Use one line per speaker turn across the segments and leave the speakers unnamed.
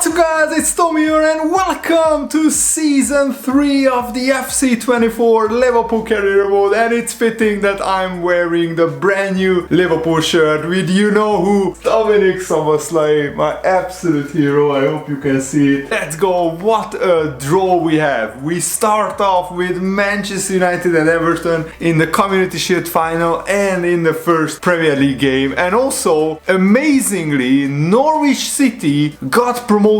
What's up guys, it's Tom here and welcome to Season 3 of the FC24 Liverpool Career Mode, and it's fitting that I'm wearing the brand new Liverpool shirt with you know who, Dominic Szoboszlai, my absolute hero. I hope you can see it. Let's go, what a draw we have. We start off with Manchester United and Everton in the Community Shield final and in the first Premier League game, and also amazingly Norwich City got promoted,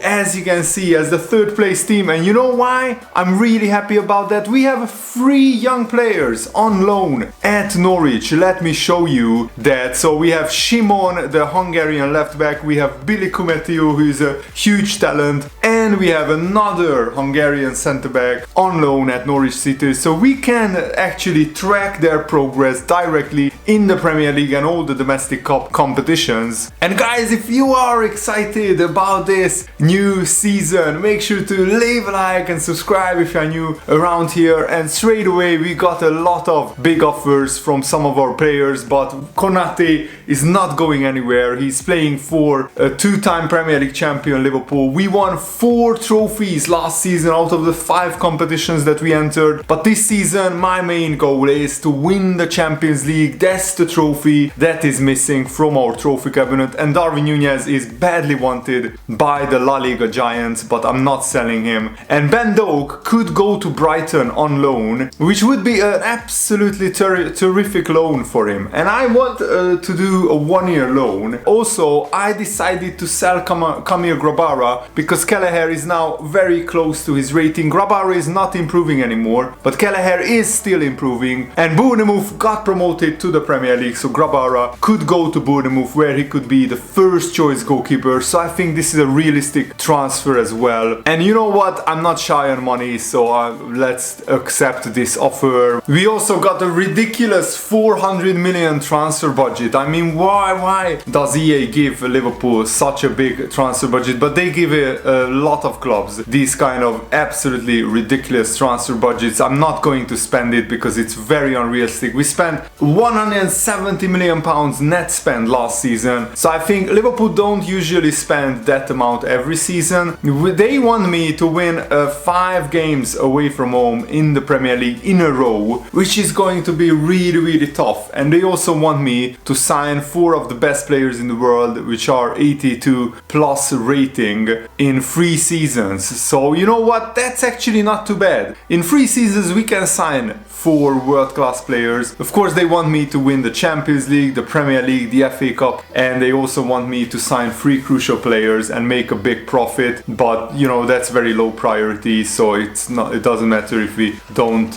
as you can see, as the third place team. And you know why? I'm really happy about that. We have 3 young players on loan at Norwich. Let me show you that. So we have Shimon, the Hungarian left back, we have Billy Kumetiu, who is a huge talent, and we have another Hungarian centre back on loan at Norwich City. So we can actually track their progress directly in the Premier League and all the domestic cup competitions. And guys, if you are excited about this new season, make sure to leave a like and subscribe if you're new around here. And straight away we got a lot of big offers from some of our players, but Konate is not going anywhere. He's playing for a 2-time Premier League champion Liverpool. We won 4 trophies last season out of the 5 competitions that we entered, but this season my main goal is to win the Champions League. That's the trophy that is missing from our trophy cabinet, and Darwin Núñez is badly wanted by the La Liga giants, but I'm not selling him. And Ben Doak could go to Brighton on loan, which would be an absolutely terrific loan for him, and I want to do a 1-year loan. Also, I decided to sell Kamil Grabara because Kelleher is now very close to his rating. Grabara is not improving anymore, but Kelleher is still improving, and Bournemouth got promoted to the Premier League, so Grabara could go to Bournemouth where he could be the first choice goalkeeper. So I think this is a realistic transfer as well. And you know what, I'm not shy on money, so let's accept this offer. We also got a ridiculous 400 million transfer budget. I mean, why does EA give Liverpool such a big transfer budget? But they give a lot of clubs these kind of absolutely ridiculous transfer budgets. I'm not going to spend it because it's very unrealistic. We spent 170 million pounds net spend last season, so I think Liverpool don't usually spend that amount every season. They want me to win 5 games away from home in the Premier League in a row, which is going to be really tough. And they also want me to sign 4 of the best players in the world, which are 82 plus rating in 3 seasons. So you know what, that's actually not too bad. In 3 seasons we can sign 4 world-class players. Of course they want me to win the Champions League, the Premier League, the FA Cup, and they also want me to sign 3 crucial players and make a big profit. But you know, that's very low priority, so it doesn't matter if we don't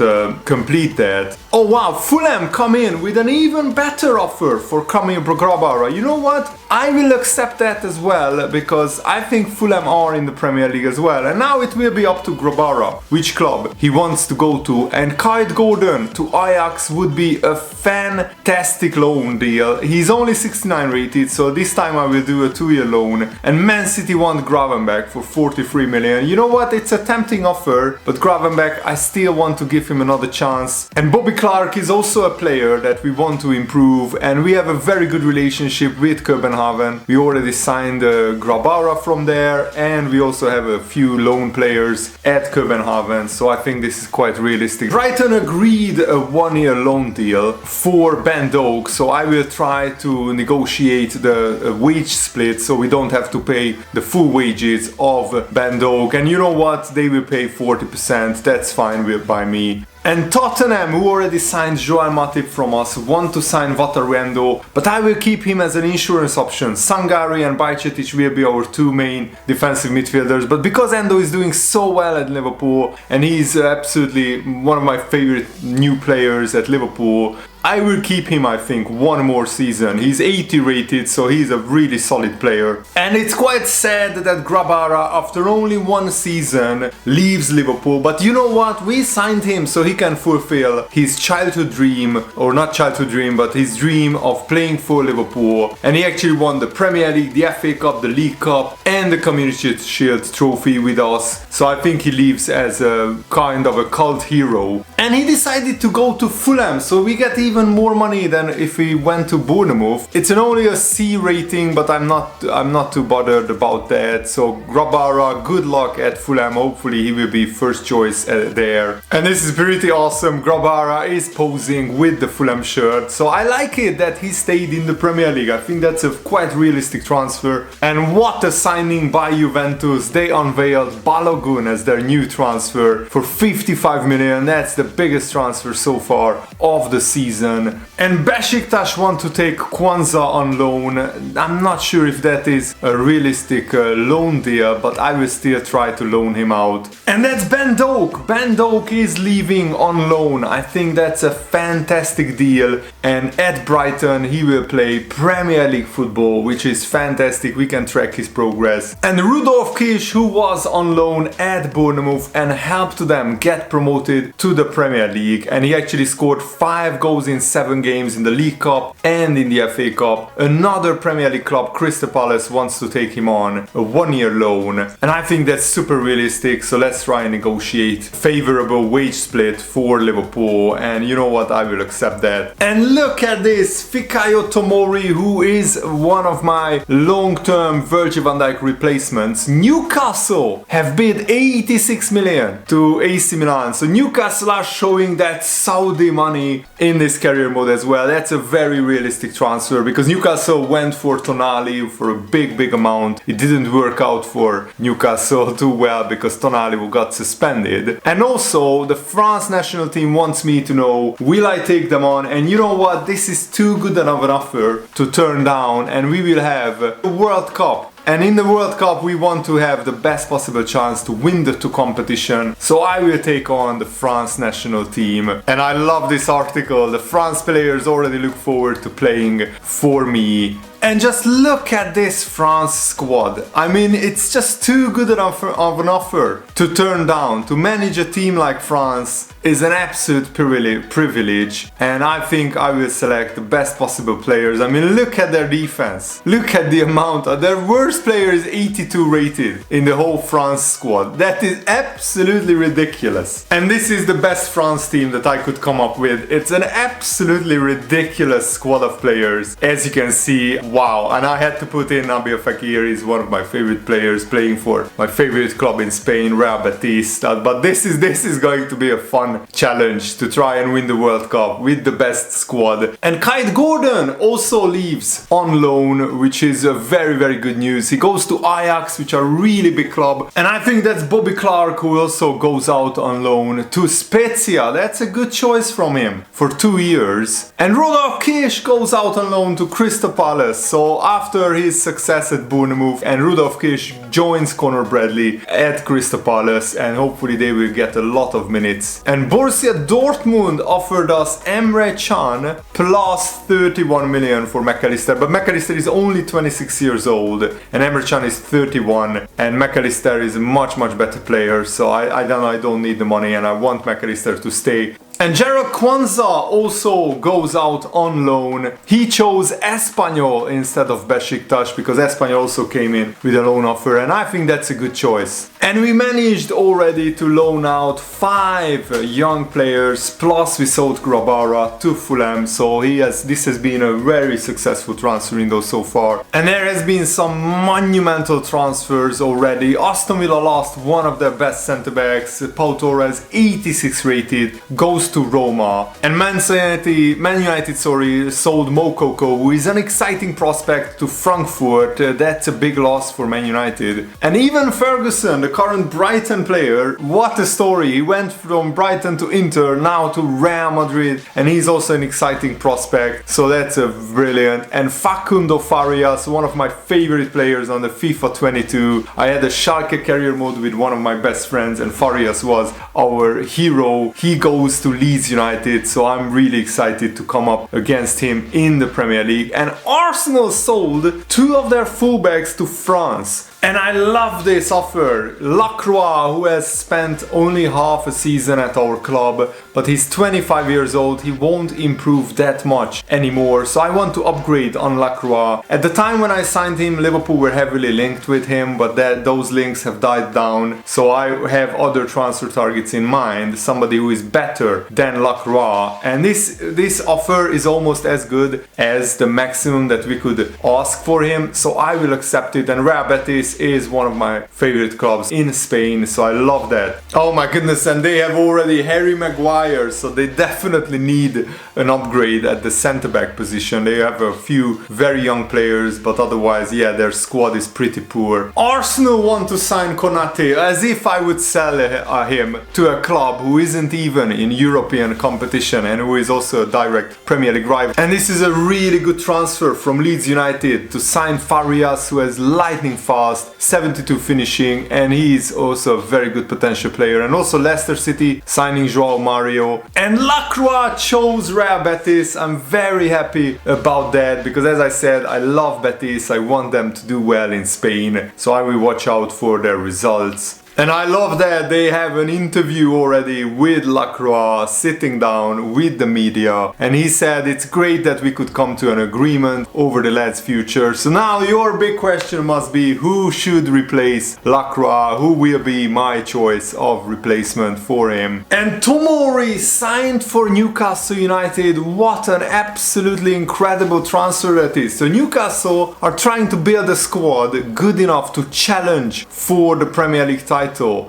complete that. Oh wow, Fulham come in with an even better offer for Kamil Grabara. You know what? I will accept that as well, because I think Fulham are in the Premier League as well. And now it will be up to Grabara which club he wants to go to. And Kyle Gordon to Ajax would be a fantastic loan deal. He's only 69 rated, so this time I will do a 2-year loan. And Man City want Gravenberch for 43 million. You know what? It's a tempting offer, but Gravenberch, I still want to give him another chance. And Bobby Clark is also a player that we want to improve, and we have a very good relationship with Copenhagen. We already signed Grabara from there, and we also have a few loan players at Copenhagen, so I think this is quite realistic. Brighton agreed a 1-year loan deal for Ben Doak, so I will try to negotiate the wage split so we don't have to pay the full wages of Ben Doak. And you know what, they will pay 40%, that's fine by me. And Tottenham, who already signed Joel Matip from us, want to sign Wataru, but I will keep him as an insurance option. Sangari and Bajcetic will be our 2 main defensive midfielders, but because Endo is doing so well at Liverpool, and he's absolutely one of my favorite new players at Liverpool, I will keep him, I think, 1 more season. He's 80 rated, so he's a really solid player. And it's quite sad that Grabara, after only 1 season, leaves Liverpool. But you know what? We signed him so he can fulfill his childhood dream, or not childhood dream, but his dream of playing for Liverpool. And he actually won the Premier League, the FA Cup, the League Cup, and the Community Shield trophy with us. So I think he leaves as a kind of a cult hero. And he decided to go to Fulham, so we get even more money than if we went to Bournemouth. It's only a C rating, but I'm not too bothered about that. So Grabara, good luck at Fulham. Hopefully he will be first choice there. And this is pretty awesome. Grabara is posing with the Fulham shirt, so I like it that he stayed in the Premier League. I think that's a quite realistic transfer. And what a signing by Juventus. They unveiled Balogun as their new transfer for 55 million. That's the biggest transfer so far of the season. And Besiktas want to take Kwanzaa on loan. I'm not sure if that is a realistic loan deal, but I will still try to loan him out. And that's Ben Doak. Ben Doak is leaving on loan. I think that's a fantastic deal. And at Brighton he will play Premier League football, which is fantastic. We can track his progress. And Rudolf Kish, who was on loan at Bournemouth and helped them get promoted to the Premier League, and he actually scored 5 goals in 7 games in the League Cup and in the FA Cup. Another Premier League club, Crystal Palace, wants to take him on a 1-year loan, and I think that's super realistic. So let's try and negotiate favorable wage split for Liverpool, and you know what, I will accept that. And look at this, Fikayo Tomori, who is one of my long-term Virgil van Dijk replacements. Newcastle have bid 86 million to AC Milan, so Newcastle are showing that Saudi money in this career mode as well. That's a very realistic transfer, because Newcastle went for Tonali for a big amount. It didn't work out for Newcastle too well because Tonali got suspended. And also the France national team wants me to know, will I take them on? And you know what, this is too good of an offer to turn down, and we will have a World Cup. And in the World Cup we want to have the best possible chance to win the 2 competition. So I will take on the France national team. And I love this article. The France players already look forward to playing for me. And just look at this France squad. I mean, it's just too good of an offer to turn down. To manage a team like France is an absolute privilege. And I think I will select the best possible players. I mean, look at their defense. Look at the amount. Their worst player is 82 rated in the whole France squad. That is absolutely ridiculous. And this is the best France team that I could come up with. It's an absolutely ridiculous squad of players. As you can see, wow. And I had to put in Nabil Fekir. He's one of my favorite players, playing for my favorite club in Spain, Real Betis. But this is going to be a fun challenge to try and win the World Cup with the best squad. And Kyle Gordon also leaves on loan, which is a very good news. He goes to Ajax, which are a really big club. And I think that's Bobby Clark, who also goes out on loan to Spezia. That's a good choice from him for 2 years. And Rudolf Kish goes out on loan to Crystal Palace. So after his success at Bournemouth, and Rudolf Kish joins Conor Bradley at Crystal Palace, and hopefully they will get a lot of minutes. And Borussia Dortmund offered us Emre Can plus 31 million for McAllister, but McAllister is only 26 years old and Emre Can is 31, and McAllister is a much better player, so I don't need the money, and I want McAllister to stay. And Gerald Kwanzaa also goes out on loan. He chose Espanyol instead of Besiktas because Espanyol also came in with a loan offer, and I think that's a good choice. And we managed already to loan out 5 young players, plus we sold Grabara to Fulham, so this has been a very successful transfer window so far. And there has been some monumental transfers already. Aston Villa lost one of their best centre-backs, Pau Torres, 86 rated, goes to Roma. And Man United sold Moukoko, who is an exciting prospect, to Frankfurt. That's a big loss for Man United. And even Ferguson, the current Brighton player, what a story. He went from Brighton to Inter, now to Real Madrid, and he's also an exciting prospect, so that's a brilliant. And Facundo Farias, one of my favorite players on the FIFA 22. I had a Schalke career mode with one of my best friends, and Farias was our hero. He goes to Leeds United, so I'm really excited to come up against him in the Premier League. And Arsenal sold 2 of their fullbacks to France. And I love this offer. Lacroix, who has spent only half a season at our club, but he's 25 years old, he won't improve that much anymore, so I want to upgrade on Lacroix. At the time when I signed him, Liverpool were heavily linked with him, but those links have died down, so I have other transfer targets in mind, somebody who is better than Lacroix, and this offer is almost as good as the maximum that we could ask for him, so I will accept it. And Real Betis is one of my favorite clubs in Spain, so I love that. Oh my goodness, and they have already Harry Maguire, so they definitely need an upgrade at the centre-back position. They have a few very young players, but otherwise, yeah, their squad is pretty poor. Arsenal want to sign Konate, as if I would sell him to a club who isn't even in European competition and who is also a direct Premier League rival. And this is a really good transfer from Leeds United to sign Farias, who has lightning fast, 72 finishing, and he's also a very good potential player. And also Leicester City signing Joao Mario. And Lacroix chose Real Betis. I'm very happy about that because, as I said, I love Betis. I want them to do well in Spain, so I will watch out for their results. And I love that they have an interview already with Lacroix, sitting down with the media, and he said it's great that we could come to an agreement over the lad's future. So now your big question must be, who should replace Lacroix? Who will be my choice of replacement for him? And Tomori signed for Newcastle United. What an absolutely incredible transfer that is. So Newcastle are trying to build a squad good enough to challenge for the Premier League title.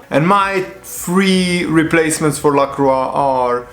And my three replacements for Lacroix are,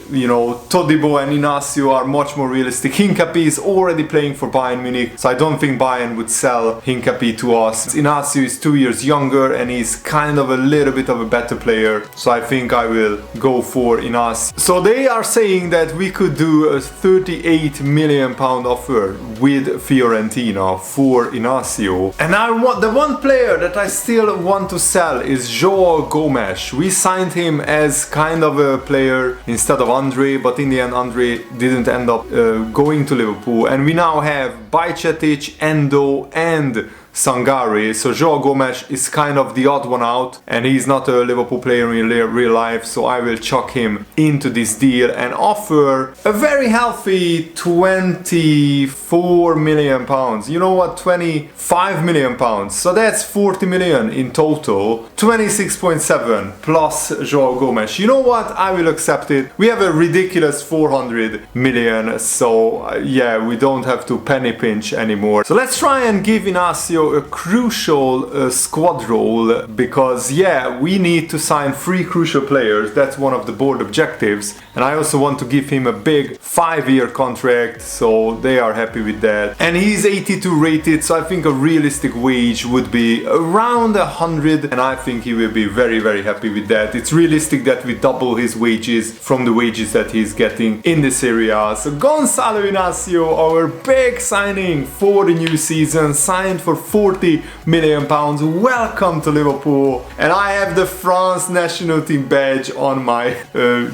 Todibo and Inacio are much more realistic. Hincapié is already playing for Bayern Munich, so I don't think Bayern would sell Hincapié to us. Inacio is 2 years younger and he's kind of a little bit of a better player, so I think I will go for Inacio. So they are saying that we could do a £38 million offer with Fiorentina for Inacio. And the one player that I still want to sell is Joao Gomes. We signed him as kind of a player instead of Andre, but in the end Andre didn't end up going to Liverpool, and we now have Bajcetic, Endo and Sangare. So Joao Gomes is kind of the odd one out, and he's not a Liverpool player in real life, so I will chuck him into this deal and offer a very healthy £24 million. You know what? £25 million. So that's 40 million in total. 26.7 plus Joao Gomes. You know what? I will accept it. We have a ridiculous 400 million, so yeah, we don't have to penny pinch anymore. So let's try and give Inacio a crucial squad role, because yeah, we need to sign 3 crucial players. That's one of the board objectives, and I also want to give him a big 5-year contract, so they are happy with that. And he's 82 rated, so I think a realistic wage would be around 100, and I think he will be very, very happy with that. It's realistic that we double his wages from the wages that he's getting in this area. So Goncalo Inacio, our big signing for the new season, signed for £40 million. Welcome to Liverpool. And I have the France national team badge on my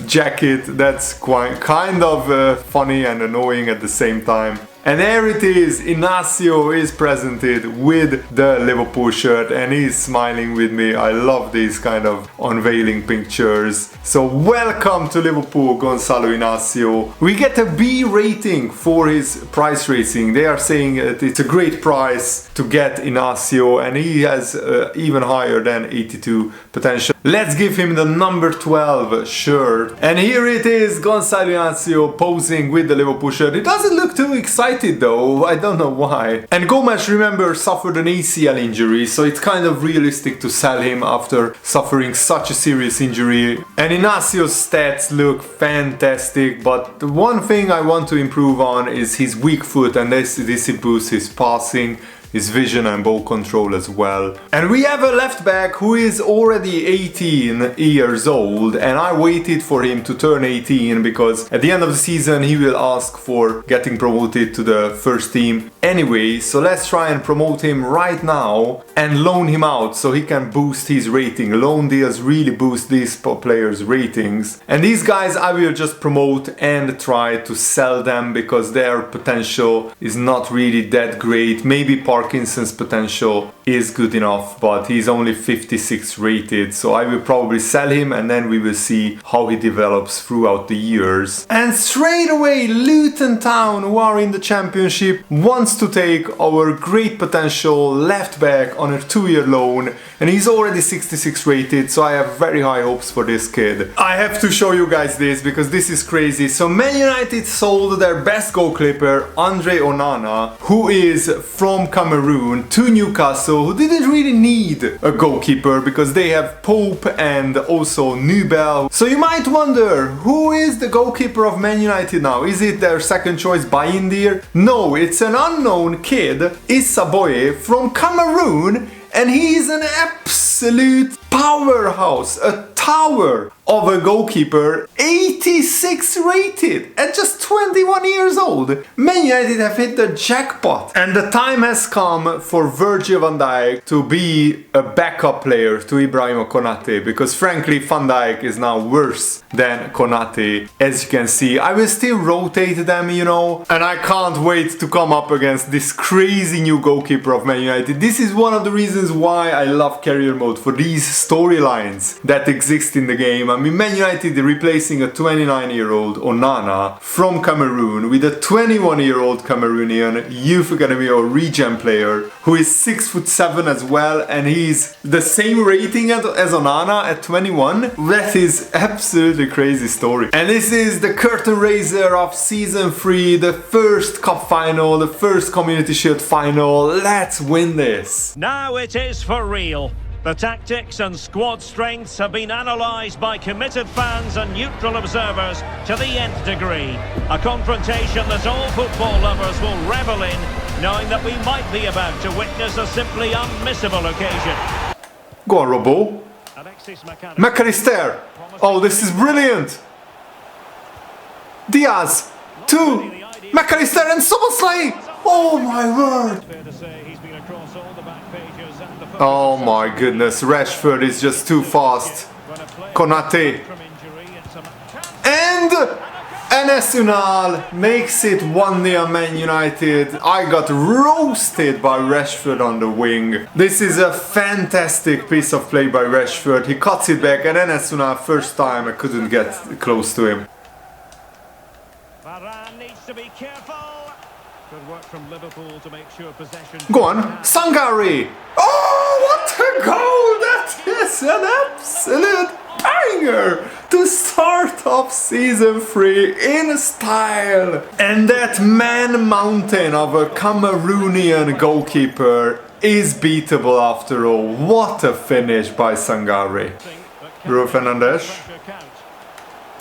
jacket. That's quite kind of funny and annoying at the same time. And there it is, Inacio is presented with the Liverpool shirt and he's smiling with me. I love these kind of unveiling pictures. So welcome to Liverpool, Goncalo Inacio. We get a B rating for his price rating. They are saying that it's a great price to get Inacio, and he has even higher than 82 potential. Let's give him the number 12 shirt. And here it is, Goncalo Inacio posing with the Liverpool shirt. It doesn't look too excited though, I don't know why. And Gomes, remember, suffered an ACL injury, so it's kind of realistic to sell him after suffering such a serious injury. And Inacio's stats look fantastic, but the one thing I want to improve on is his weak foot, and this improves his passing, his vision and ball control as well. And we have a left back who is already 18 years old, and I waited for him to turn 18 because at the end of the season he will ask for getting promoted to the first team anyway. So let's try and promote him right now and loan him out so he can boost his rating. Loan deals really boost these players' ratings. And these guys I will just promote and try to sell them because their potential is not really that great. Maybe part Parkinson's potential is good enough, but he's only 56 rated, so I will probably sell him and then we will see how he develops throughout the years. And straight away Luton Town, who are in the championship, wants to take our great potential left back on a 2-year loan, and he's already 66 rated, so I have very high hopes for this kid. I have to show you guys this because this is crazy. So Man United sold their best goal clipper, Andre Onana, who is from Cameroon, to Newcastle, who didn't really need a goalkeeper because they have Pope and also Nubel. So you might wonder, who is the goalkeeper of Man United now? Is it their second choice Bayindir? No, it's an unknown kid, Issa Boye, from Cameroon, and he's an absolute powerhouse, a tower of a goalkeeper, 86 rated at just 21 years old. Man United have hit the jackpot, and the time has come for Virgil van Dijk to be a backup player to Ibrahima Konate, because frankly Van Dijk is now worse than Konate. As you can see, I will still rotate them, you know, and I can't wait to come up against this crazy new goalkeeper of Man United. This is one of the reasons why I love career mode, for these storylines that exist in the game. I mean, Man United replacing a 29-year-old Onana from Cameroon with a 21-year-old Cameroonian youth academy or regen player who is 6'7" as well, and he's the same rating as Onana at 21. That is absolutely crazy story. And this is the curtain raiser of season 3, the first cup final, the first Community Shield final. Let's win this.
Now it is for real. The tactics and squad strengths have been analysed by committed fans and neutral observers to the nth degree. A confrontation that all football lovers will revel in, knowing that we might be about to witness a simply unmissable occasion.
Go on, Robbo. McAllister. Oh, this is brilliant. Diaz. 2. McAllister and Soboslai. Oh my word. Oh my goodness, Rashford is just too fast. Konate. And Inacio makes it 1-0 Man United. I got roasted by Rashford on the wing. This is a fantastic piece of play by Rashford. He cuts it back, and Inacio, first time I couldn't get close to him.
Varane needs to be careful. Good work from Liverpool to make sure possession.
Go on, Sangare! Oh, what a goal! That is an absolute banger to start off season 3 in style. And that man mountain of a Cameroonian goalkeeper is beatable after all. What a finish by Sangare. Bruno Fernandes.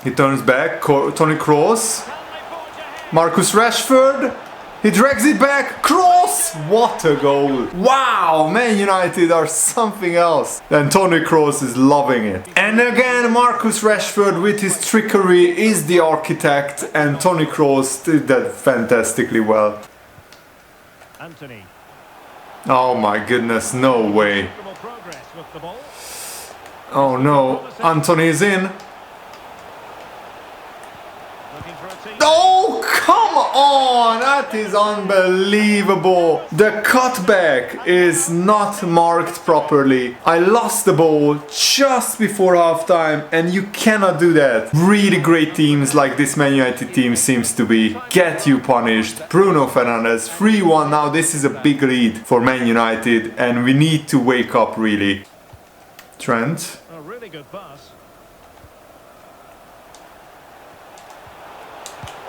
He turns back, Toni Kroos. Marcus Rashford. He drags it back, Kroos! What a goal! Wow, Man United are something else. And Toni Kroos is loving it. And again, Marcus Rashford with his trickery is the architect, and Toni Kroos did that fantastically well.
Anthony.
Oh my goodness, no way. Oh no, Anthony is in. Oh, come on! That is unbelievable! The cutback is not marked properly. I lost the ball just before halftime, and you cannot do that. Really great teams like this Man United team seems to be get you punished. Bruno Fernandes, 3-1 now. This is a big lead for Man United, and we need to wake up really. Trent.
A really good pass.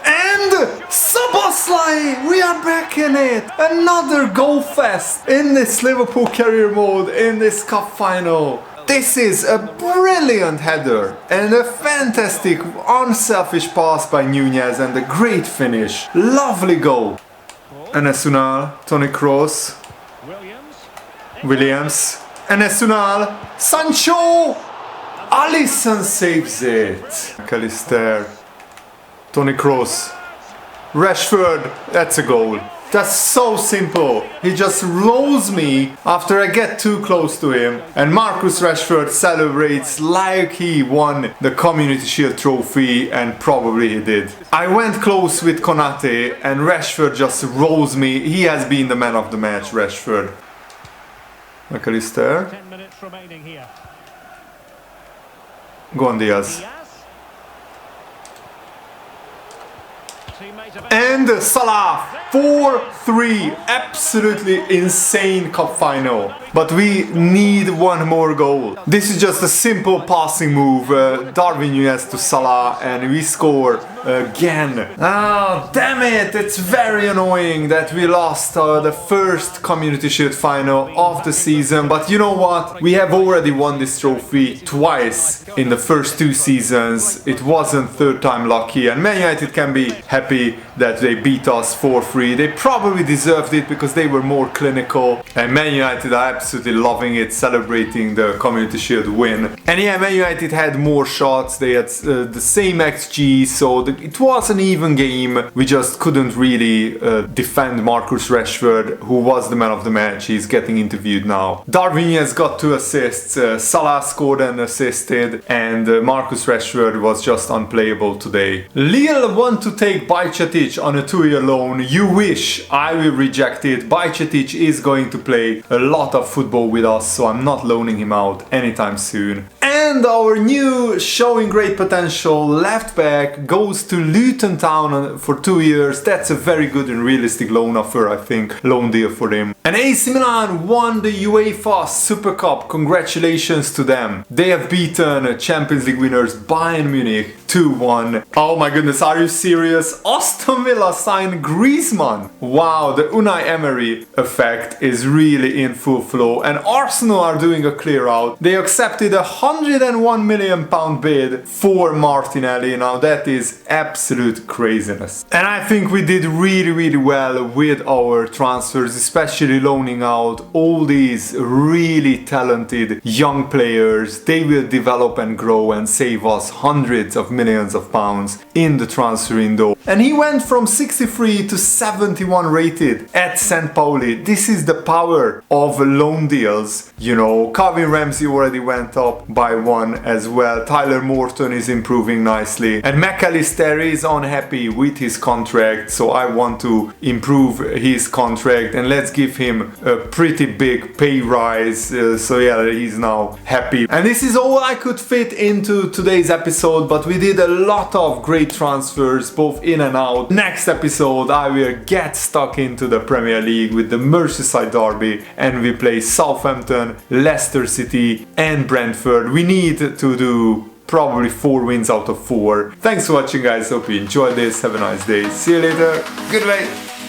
And Szoboszlai, we are back in it. Another goal fest in this Liverpool career mode in this cup final. This is a brilliant header and a fantastic unselfish pass by Nunez and a great finish. Lovely goal. Inacio, Toni Kroos, Williams, Inacio, Sancho, Alisson saves it. McAllister. Toni Kroos, Rashford, that's a goal. That's so simple. He just rolls me after I get too close to him. And Marcus Rashford celebrates like he won the Community Shield trophy, and probably he did. I went close with Konate and Rashford just rolls me. He has been the man of the match, Rashford. McAllister.
10 minutes remaining here.
Go on, Diaz.
Teammate of
And Salah, 4-3, absolutely insane cup final. But we need one more goal. This is just a simple passing move, Darwin Núñez to Salah, and we score again. Ah, damn it, it's very annoying that we lost the first Community Shield final of the season. But you know what? We have already won this trophy twice in the first 2 seasons. It wasn't third time lucky, and Man United can be happy that they beat us 4-3. They probably deserved it because they were more clinical, and Man United are absolutely loving it, celebrating the Community Shield win. And yeah, Man United had more shots, they had the same XG, so it was an even game. We just couldn't really defend Marcus Rashford, who was the man of the match. He's getting interviewed now. Darwin has got 2 assists, Salah scored and assisted, and Marcus Rashford was just unplayable today. Lille want to take Bajcetic on a 2-year loan. You wish. I will reject it. Bajcetic is going to play a lot of football with us, so I'm not loaning him out anytime soon. And our new showing great potential left back goes to Luton Town for 2 years. That's a very good and realistic loan offer, I think. Loan deal for him. And AC Milan won the UEFA Super Cup. Congratulations to them. They have beaten Champions League winners Bayern Munich 2-1. Oh my goodness, are you serious? Aston Villa signed Griezmann. Wow, the Unai Emery effect is really in full flow. And Arsenal are doing a clear out. They accepted a £101 million bid for Martinelli. Now that is absolute craziness. And I think we did really well with our transfers, especially loaning out all these really talented young players. They will develop and grow and save us hundreds of millions of pounds in the transfer window. And he went from 63 to 71 rated at St. Pauli. This is the power of loan deals. You know, Calvin Ramsey already went up by 1 as well. Tyler Morton is improving nicely. And McAllister is unhappy with his contract, so I want to improve his contract and let's give him a pretty big pay rise. So yeah, he's now happy. And this is all I could fit into today's episode, but we did a lot of great transfers, both in and out. Next episode, I will get stuck into the Premier League with the Merseyside derby, and we play Southampton, Leicester City and Brentford. We need to do probably 4 wins out of 4. Thanks for watching, guys. Hope you enjoyed this. Have a nice day. See you later. Goodbye.